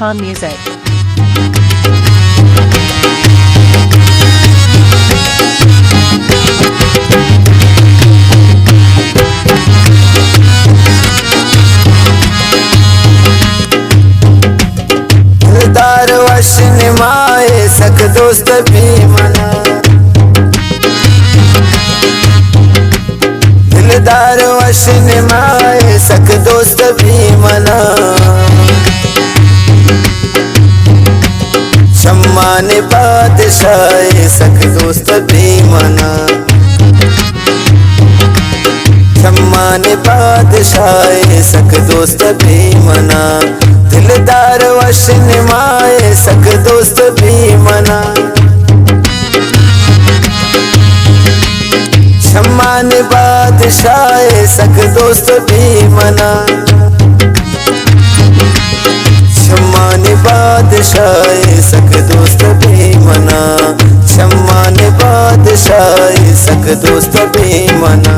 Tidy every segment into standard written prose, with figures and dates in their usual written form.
Khan Music. दिलदार वश निमाए सक दोस्त भी मना, दिलदार वश निमाए सक दोस्त भी मना। शम्मान बादशाह सक दोस्त भी मना, शम्मान बादशाह सक दोस्त भी मना। दिलदार वश निमाए सक दोस्त भी मना। शम्मान बादशाह सक दोस्त भी मना, शम्मान बादशाह सक दोस्त भी मना। शम्मान बादशाह सक दोस्त भी मना।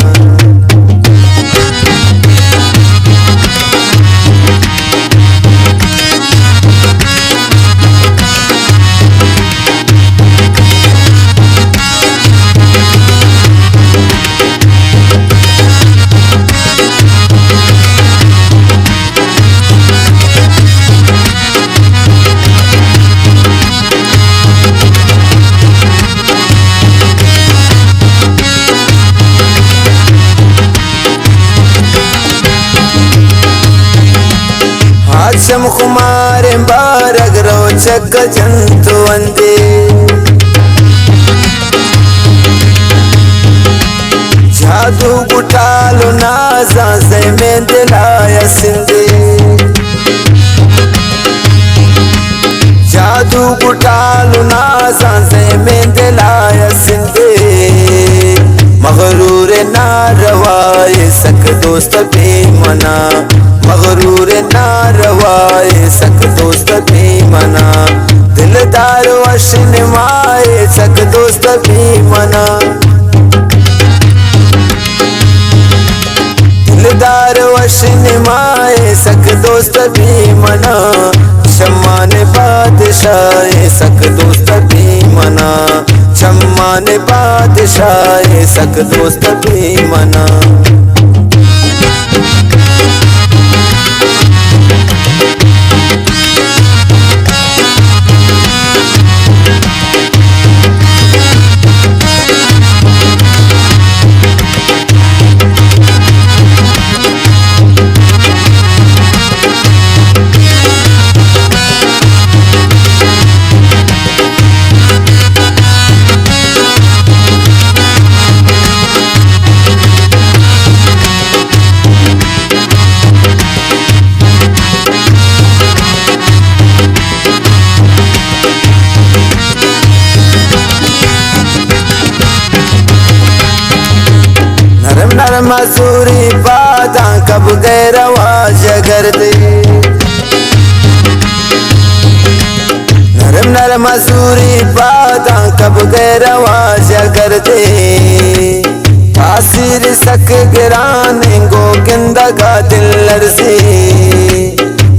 आशम कुमार बारग रोचक जंतु वंदे, जादू गुटालो नाजा से में दिलाया सिंधे, जादू गुटालो नाजा से में दिलाया सिंधे। मगरूर ना रवाए सक दोस्त भी मना, मगरूर ना रवाए सक दोस्त भी मना। दिलदार वश निमाए सक दोस्त भी मना, दिलदार वश निमाए सक दोस्त भी मना। शम्मान बादशाह सक दोस्त भी मना, शम्मान बादशाह सक दोस्त भी मना। मजूरी बादा कब गए रवाज कर दे, नरम नरम मजूरी बादा कब गए रवाज कर दे। तासीर सक गिराने गो किंदा का दिल से,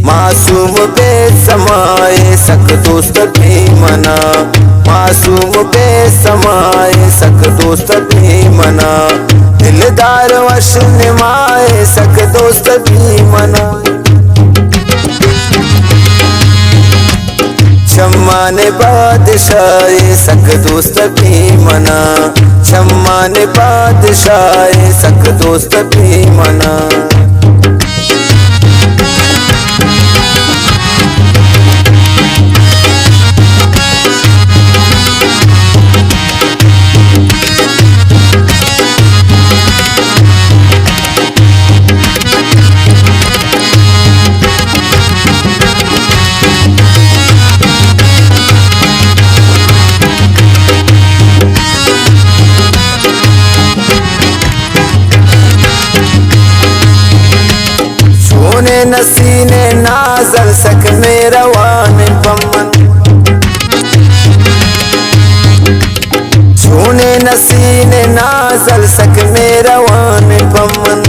मासूम बेसमाए सक दोस्त भी मना, मासूम बेसमाए सक दोस्त भी मना। दिलदार वश निमाए सक दोस्त भी मना। शम्मान बादशाह सक दोस्त भी मना, शम्मान बादशाह सक दोस्त भी मना। नसीने नाजल सक मेरा वान पमन, छूने नसीने नाजल सक मेरा वान पमन।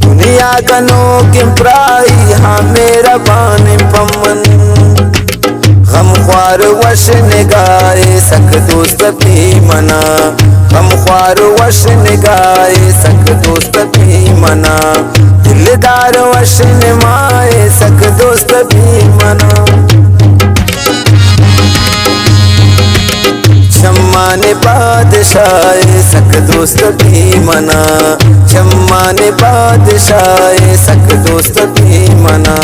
दुनिया गनो किम प्राई हाँ मेरा बान पमन गम ख्वार वश निगाए सक दोस्त भी मना गम ख्वार वश निगाए सक दोस्त भी मना दिलदार वश निमाए सक दोस्त भी मना शम्मान बादशाह सक दोस्त भी मना शम्मान बादशाह सक दोस्त भी मना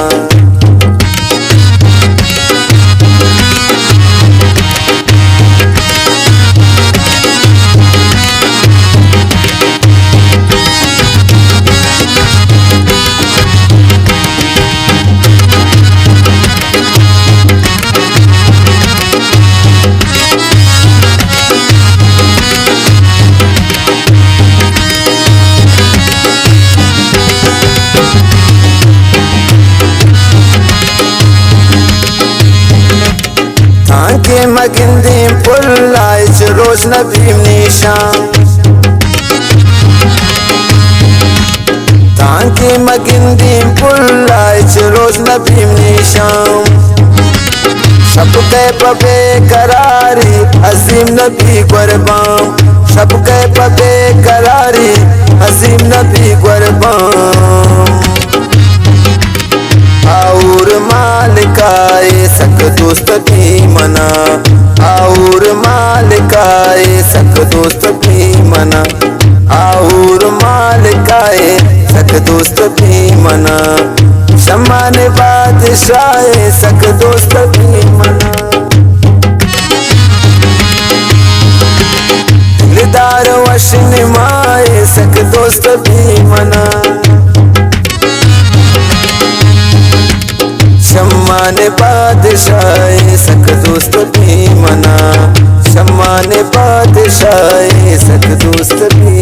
के मगिंदी पुल्लाए रोज नबी निशान तांके मगिंदी पुल्लाए रोज नबी निशान शब के पबे करारी अजीम नबी कुर्बान शब के पबे करारी अजीम नबी कुर्बान और मालिकाए सक दोस्त भी मना और मालिकाए सक दोस्त भी मना और मालिकाए सक दोस्त भी मना शम्मान बादशाह सक दोस्त भी मना दिलदार वश निमाए सक दोस्त भी मना शम्मान बादशाह सक दोस्त भी मना शम्मान बादशाह सक दोस्त भी